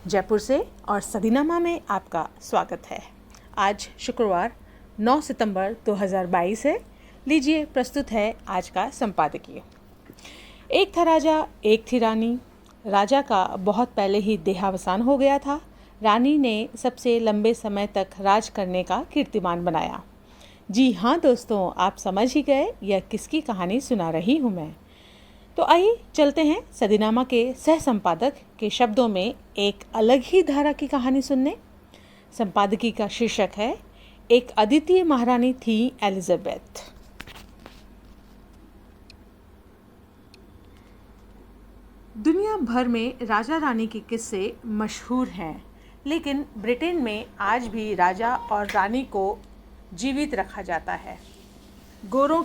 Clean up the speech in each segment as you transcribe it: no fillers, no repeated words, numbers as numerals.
जयपुर से और सदीनामा में आपका स्वागत है। आज शुक्रवार 9 सितंबर 2022 है। लीजिए प्रस्तुत है आज का संपादकीय। एक था राजा, एक थी रानी। राजा का बहुत पहले ही देहावसान हो गया था। रानी ने सबसे लंबे समय तक राज करने का कीर्तिमान बनाया। जी हाँ दोस्तों, आप समझ ही गए यह किसकी कहानी सुना रही हूँ मैं। तो आइए चलते हैं सदीनामा के सह संपादक के शब्दों में एक अलग ही धारा की कहानी सुनने। संपादकी का शीर्षक है एक अद्वितीय महारानी थी एलिजाबेथ। दुनिया भर में राजा रानी के किस्से मशहूर हैं, लेकिन ब्रिटेन में आज भी राजा और रानी को जीवित रखा जाता है। गोरों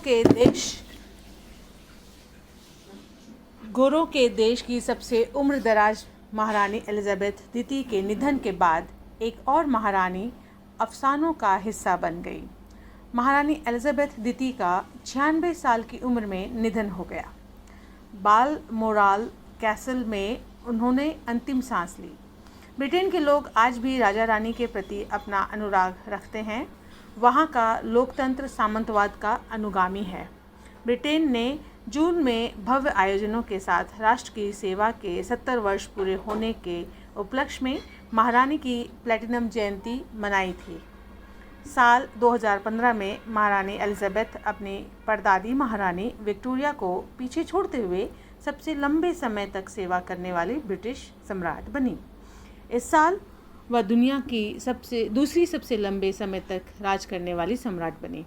के देश की सबसे उम्रदराज महारानी एलिजाबेथ द्वितीय के निधन के बाद एक और महारानी अफसानों का हिस्सा बन गई। महारानी एलिजाबेथ द्वितीय का 96 साल की उम्र में निधन हो गया। बालमोराल कैसल में उन्होंने अंतिम सांस ली। ब्रिटेन के लोग आज भी राजा रानी के प्रति अपना अनुराग रखते हैं। वहाँ का लोकतंत्र सामंतवाद का अनुगामी है। ब्रिटेन ने जून में भव्य आयोजनों के साथ राष्ट्र की सेवा के 70 वर्ष पूरे होने के उपलक्ष्य में महारानी की प्लैटिनम जयंती मनाई थी। साल 2015 में महारानी एलिजाबेथ अपनी परदादी महारानी विक्टोरिया को पीछे छोड़ते हुए सबसे लंबे समय तक सेवा करने वाली ब्रिटिश सम्राट बनी। इस साल वह दुनिया की दूसरी सबसे लंबे समय तक राज करने वाली सम्राट बनी।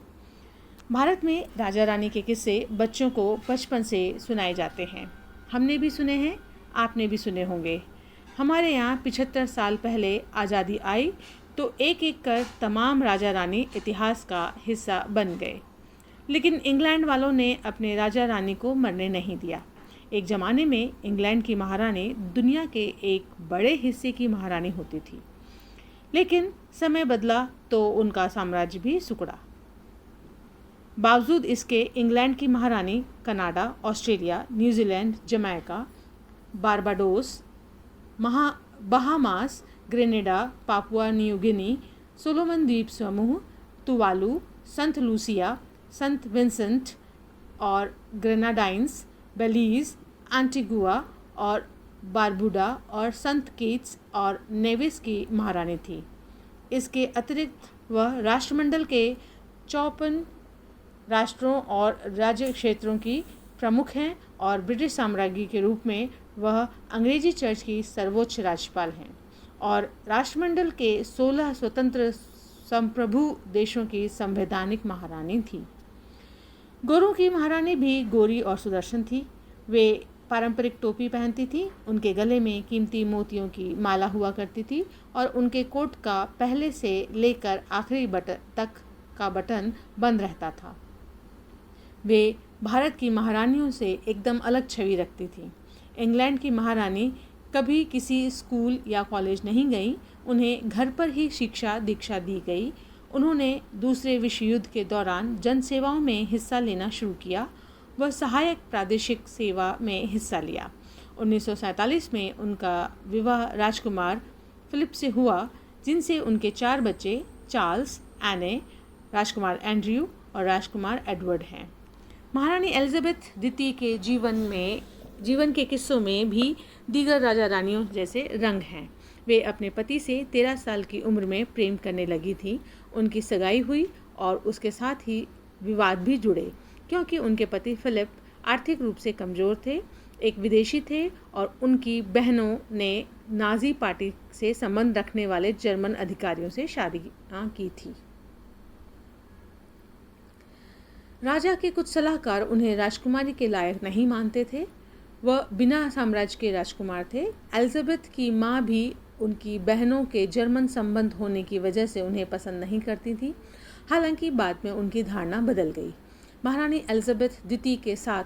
भारत में राजा रानी के किस्से बच्चों को बचपन से सुनाए जाते हैं। हमने भी सुने हैं, आपने भी सुने होंगे। हमारे यहाँ 75 साल पहले आज़ादी आई तो एक एक कर तमाम राजा रानी इतिहास का हिस्सा बन गए, लेकिन इंग्लैंड वालों ने अपने राजा रानी को मरने नहीं दिया। एक ज़माने में इंग्लैंड की महारानी दुनिया के एक बड़े हिस्से की महारानी होती थी, लेकिन समय बदला तो उनका साम्राज्य भी सिकुड़ा। बावजूद इसके इंग्लैंड की महारानी Canada, Australia, New Zealand, Jamaica, Barbados, Bahamas, Grenada, Papua New Guinea, Solomon द्वीप समूह, तुवालू, संत लूसिया, संत विंसेंट और ग्रेनाडाइंस, बेलीज, एंटीगुआ और बारबुडा और संत किट्स और नेविस की महारानी थी। इसके अतिरिक्त वह राष्ट्रमंडल के 54 राष्ट्रों और राज्य क्षेत्रों की प्रमुख हैं और ब्रिटिश साम्राज्य के रूप में वह अंग्रेजी चर्च की सर्वोच्च राज्यपाल हैं और राष्ट्रमंडल के 16 स्वतंत्र संप्रभु देशों की संवैधानिक महारानी थी। गोरों की महारानी भी गोरी और सुदर्शन थी। वे पारंपरिक टोपी पहनती थी, उनके गले में कीमती मोतियों की माला हुआ करती थी और उनके कोट का पहले से लेकर आखिरी बटन तक का बटन बंद रहता था। वे भारत की महारानियों से एकदम अलग छवि रखती थी। इंग्लैंड की महारानी कभी किसी स्कूल या कॉलेज नहीं गई, उन्हें घर पर ही शिक्षा दीक्षा दी गई। उन्होंने दूसरे विश्व युद्ध के दौरान जनसेवाओं में हिस्सा लेना शुरू किया। वह सहायक प्रादेशिक सेवा में हिस्सा लिया। 1947 में उनका विवाह राजकुमार फिलिप से हुआ, जिनसे उनके 4 बच्चे चार्ल्स, एने, राजकुमार एंड्रयू और राजकुमार एडवर्ड हैं। महारानी एलिजाबेथ द्वितीय के जीवन के किस्सों में भी दीगर राजा रानियों जैसे रंग हैं। वे अपने पति से 13 साल की उम्र में प्रेम करने लगी थी। उनकी सगाई हुई और उसके साथ ही विवाद भी जुड़े, क्योंकि उनके पति फिलिप आर्थिक रूप से कमज़ोर थे, एक विदेशी थे और उनकी बहनों ने नाज़ी पार्टी से संबंध रखने वाले जर्मन अधिकारियों से शादी की थी। राजा के कुछ सलाहकार उन्हें राजकुमारी के लायक नहीं मानते थे। वह बिना साम्राज्य के राजकुमार थे। एलिजाबेथ की माँ भी उनकी बहनों के जर्मन संबंध होने की वजह से उन्हें पसंद नहीं करती थी। हालांकि बाद में उनकी धारणा बदल गई। महारानी एलिजाबेथ द्वितीय के साथ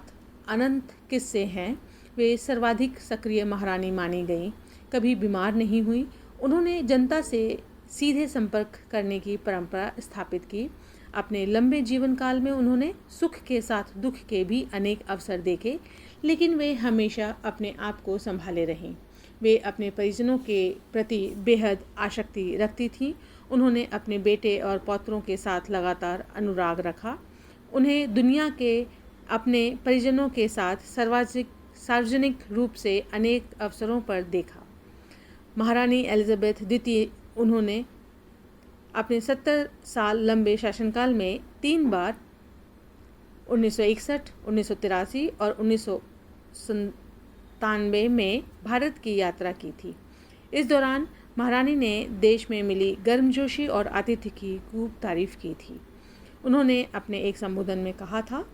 अनंत किस्से हैं। वे सर्वाधिक सक्रिय महारानी मानी गई, कभी बीमार नहीं हुई। उन्होंने जनता से सीधे संपर्क करने की परंपरा स्थापित की। अपने लंबे जीवन काल में उन्होंने सुख के साथ दुख के भी अनेक अवसर देखे, लेकिन वे हमेशा अपने आप को संभाले रहीं। वे अपने परिजनों के प्रति बेहद आसक्ति रखती थीं। उन्होंने अपने बेटे और पौत्रों के साथ लगातार अनुराग रखा। उन्हें दुनिया के अपने परिजनों के साथ सार्वजनिक रूप से अनेक अवसरों पर देखा। महारानी एलिजाबेथ द्वितीय उन्होंने अपने 70 साल लंबे शासनकाल में 3 बार 1961, 1983 और 1997 में भारत की यात्रा की थी। इस दौरान महारानी ने देश में मिली गर्मजोशी और आतिथ्य की खूब तारीफ की थी। उन्होंने अपने एक संबोधन में कहा था,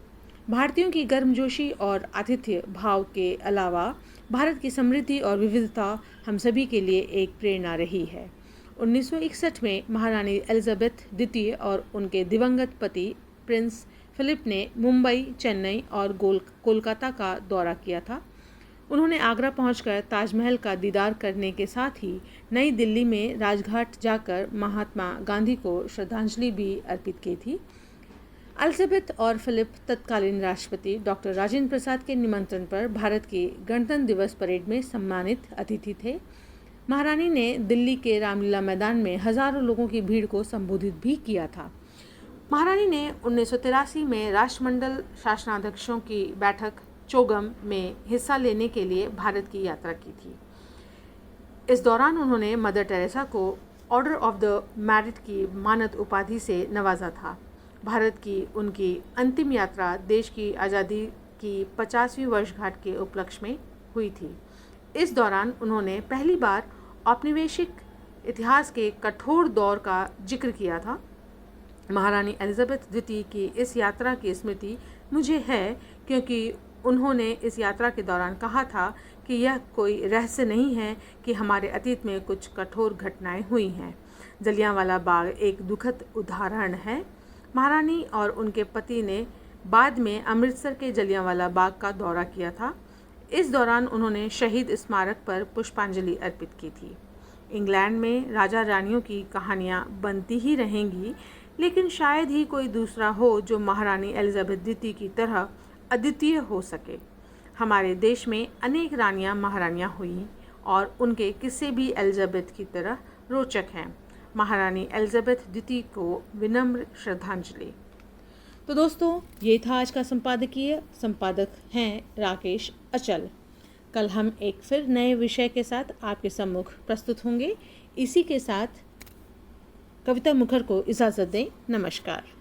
भारतीयों की गर्मजोशी और आतिथ्य भाव के अलावा भारत की समृद्धि और विविधता हम सभी के लिए एक प्रेरणा रही है। 1961 में महारानी एलिजाबेथ द्वितीय और उनके दिवंगत पति प्रिंस फिलिप ने मुंबई, चेन्नई और कोलकाता का दौरा किया था। उन्होंने आगरा पहुंचकर ताजमहल का दीदार करने के साथ ही नई दिल्ली में राजघाट जाकर महात्मा गांधी को श्रद्धांजलि भी अर्पित की थी। एलिजाबेथ और फिलिप तत्कालीन राष्ट्रपति डॉक्टर राजेंद्र प्रसाद के निमंत्रण पर भारत की गणतंत्र दिवस परेड में सम्मानित अतिथि थे। महारानी ने दिल्ली के रामलीला मैदान में हजारों लोगों की भीड़ को संबोधित भी किया था। महारानी ने 1983 में राष्ट्रमंडल शासनाध्यक्षों की बैठक चोगम में हिस्सा लेने के लिए भारत की यात्रा की थी। इस दौरान उन्होंने मदर टेरेसा को ऑर्डर ऑफ द मेरिट की मानद उपाधि से नवाजा था। भारत की उनकी अंतिम यात्रा देश की आज़ादी की 50वीं वर्षगांठ के उपलक्ष्य में हुई थी। इस दौरान उन्होंने पहली बार औपनिवेशिक इतिहास के कठोर दौर का जिक्र किया था। महारानी एलिजाबेथ द्वितीय की इस यात्रा की स्मृति मुझे है क्योंकि उन्होंने इस यात्रा के दौरान कहा था कि यह कोई रहस्य नहीं है कि हमारे अतीत में कुछ कठोर घटनाएं हुई हैं। जलियांवाला बाग एक दुखद उदाहरण है। महारानी और उनके पति ने बाद में अमृतसर के जलियांवाला बाग का दौरा किया था। इस दौरान उन्होंने शहीद स्मारक पर पुष्पांजलि अर्पित की थी। इंग्लैंड में राजा रानियों की कहानियाँ बनती ही रहेंगी, लेकिन शायद ही कोई दूसरा हो जो महारानी एलिजाबेथ द्वितीय की तरह अद्वितीय हो सके। हमारे देश में अनेक रानियाँ महारानियाँ हुई और उनके किस्से भी एलिजाबेथ की तरह रोचक हैं। महारानी एलिजाबेथ द्वितीय को विनम्र श्रद्धांजलि। तो दोस्तों, ये था आज का संपादकीय। संपादक हैं राकेश अचल। कल हम एक फिर नए विषय के साथ आपके सम्मुख प्रस्तुत होंगे। इसी के साथ कविता मुखर को इजाज़त दें। नमस्कार।